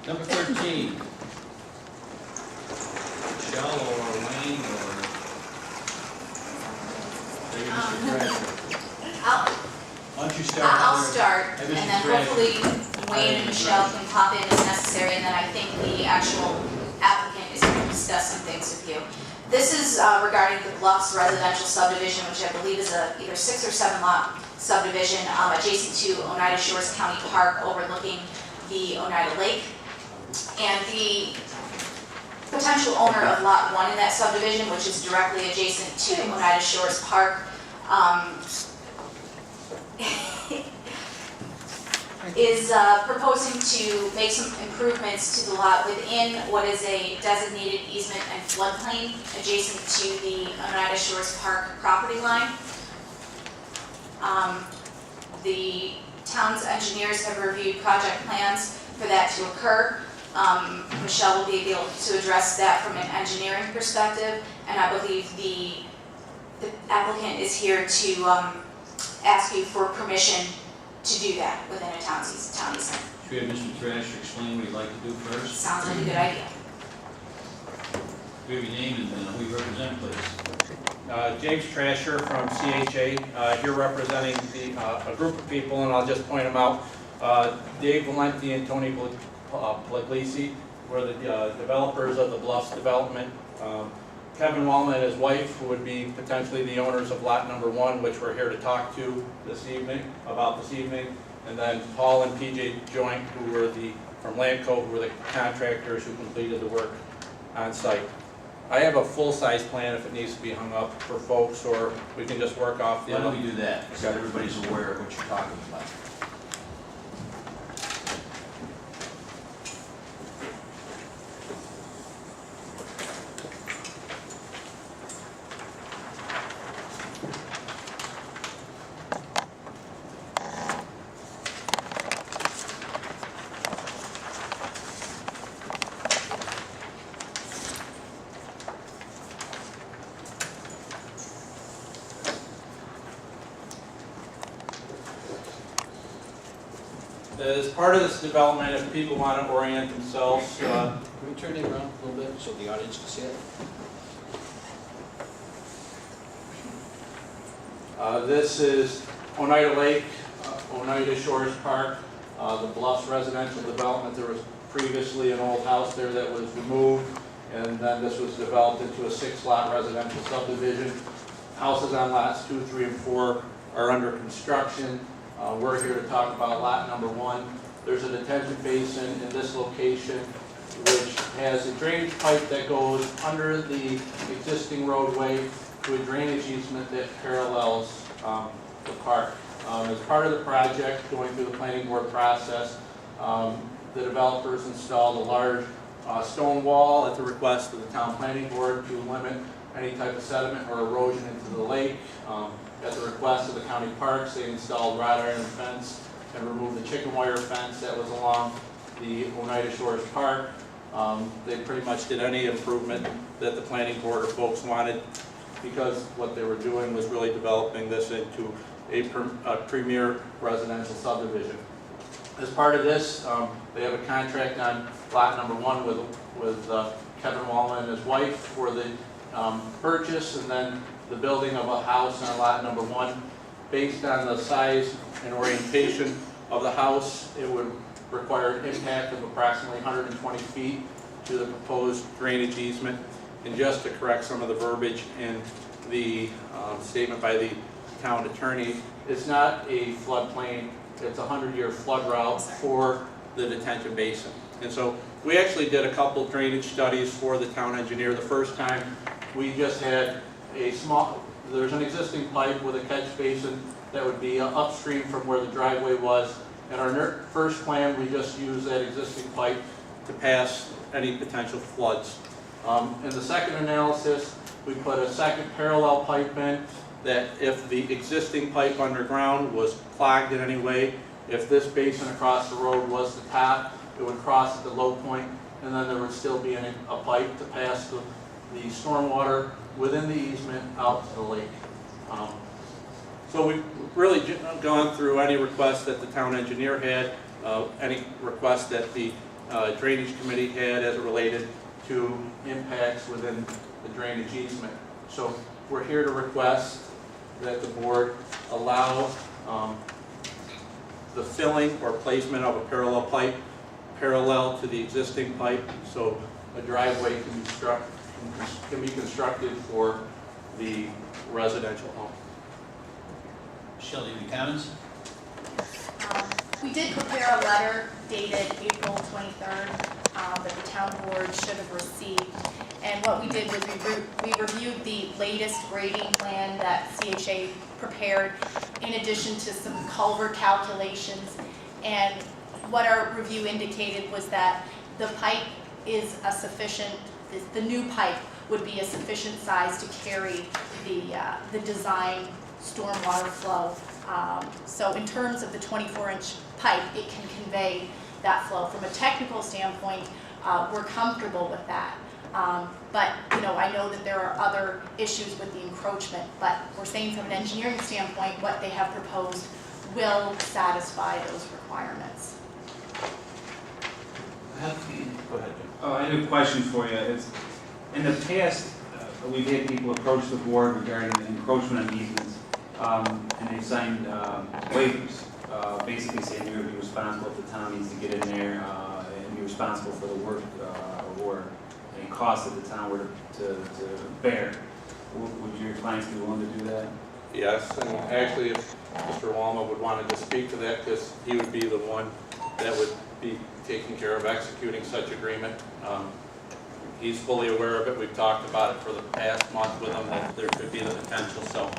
Number 13. Michelle or Wayne or maybe Mr. Thrasher? Why don't you start? I'll start, Hey, and Mr. then Thrasher. hopefully Wayne and Michelle can pop in as necessary, and then I think the actual applicant is going to discuss some things with you. This is regarding the Bluffs residential subdivision, which I believe is a either 6 or 7 lot subdivision adjacent to Oneida Shores County Park overlooking the Oneida Lake. And the potential owner of Lot 1 in that subdivision, which is directly adjacent to Oneida Shores Park, is proposing to make some improvements to the lot within what is a designated easement and floodplain adjacent to the Oneida Shores Park property line. The town's engineers have reviewed project plans for that to occur. Michelle will be able to address that from an engineering perspective, and I believe the applicant is here to ask you for permission to do that within a town easement. Should we have Mr. Thrasher explain what he'd like to do first? Sounds like a good idea. We have your name and who you represent, please. James Trasher from CHA, here representing a group of people, and I'll just point them out. Dave Valenti and Tony Puglisi were the developers of the Bluffs development. Kevin Wallman and his wife, who would be potentially the owners of lot number 1, which we're here to talk to this evening, and then Paul and PJ Joint, who were from Landco, who were the contractors who completed the work on site. I have a full-size plan if it needs to be hung up for folks, or we can just work off the Why other. don't we do that, so everybody's aware of what you're talking about. As part of this development, if people want to orient themselves, Can we turn it around a little bit so the audience can see it? this is Oneida Lake, Oneida Shores Park, the Bluffs residential development. There was previously an old house there that was removed, and then this was developed into a 6-lot residential subdivision. Houses on lots 2, 3, and 4 are under construction. We're here to talk about lot number 1. There's a detention basin in this location which has a drainage pipe that goes under the existing roadway to a drainage easement that parallels the park. As part of the project, going through the planning board process, the developers installed a large stone wall at the request of the town planning board to limit any type of sediment or erosion into the lake. At the request of the county parks, they installed wrought iron fence and removed the chicken wire fence that was along the Oneida Shores Park. They pretty much did any improvement that the planning board or folks wanted, because what they were doing was really developing this into a premier residential subdivision. As part of this, they have a contract on lot number 1 with Kevin Wallman and his wife for the purchase and then the building of a house on lot number 1. Based on the size and orientation of the house, it would require an impact of approximately 120 feet to the proposed drainage easement. And just to correct some of the verbiage in the statement by the town attorney, it's not a floodplain, it's a 100-year flood route for the detention basin. And so we actually did a couple drainage studies for the town engineer. The first time we just had there's an existing pipe with a catch basin that would be upstream from where the driveway was. In our first plan, we just used that existing pipe to pass any potential floods. In the second analysis, we put a second parallel pipe in that if the existing pipe underground was clogged in any way, if this basin across the road was the top, it would cross at the low point, and then there would still be a pipe to pass the stormwater within the easement out to the lake. So we've really gone through any request that the town engineer had, any request that the Drainage Committee had as it related to impacts within the drainage easement. So we're here to request that the board allow the filling or placement of a parallel pipe parallel to the existing pipe, so a driveway can be constructed for the residential home. Shelley, any comments? We did prepare a letter dated April 23rd that the town board should have received. And what we did was we reviewed the latest grading plan that CHA prepared in addition to some culvert calculations. And what our review indicated was that the pipe is a sufficient, the new pipe would be a sufficient size to carry the design stormwater flow. So in terms of the 24-inch pipe, it can convey that flow. From a technical standpoint, we're comfortable with that. But I know that there are other issues with the encroachment, but we're saying from an engineering standpoint, what they have proposed will satisfy those requirements. Go ahead, Jim. Oh, I have a question for you. In the past, we've had people approach the board regarding the encroachment on easements, and they've signed waivers, basically saying you're going to be responsible if the town needs to get in there and be responsible for the work or any costs that the town were to bear. Would your clients be willing to do that? Yes, and actually if Mr. Walma would want to just speak to that, because he would be the one that would be taking care of executing such agreement. He's fully aware of it. We've talked about it for the past month with him, that there could be the potential, so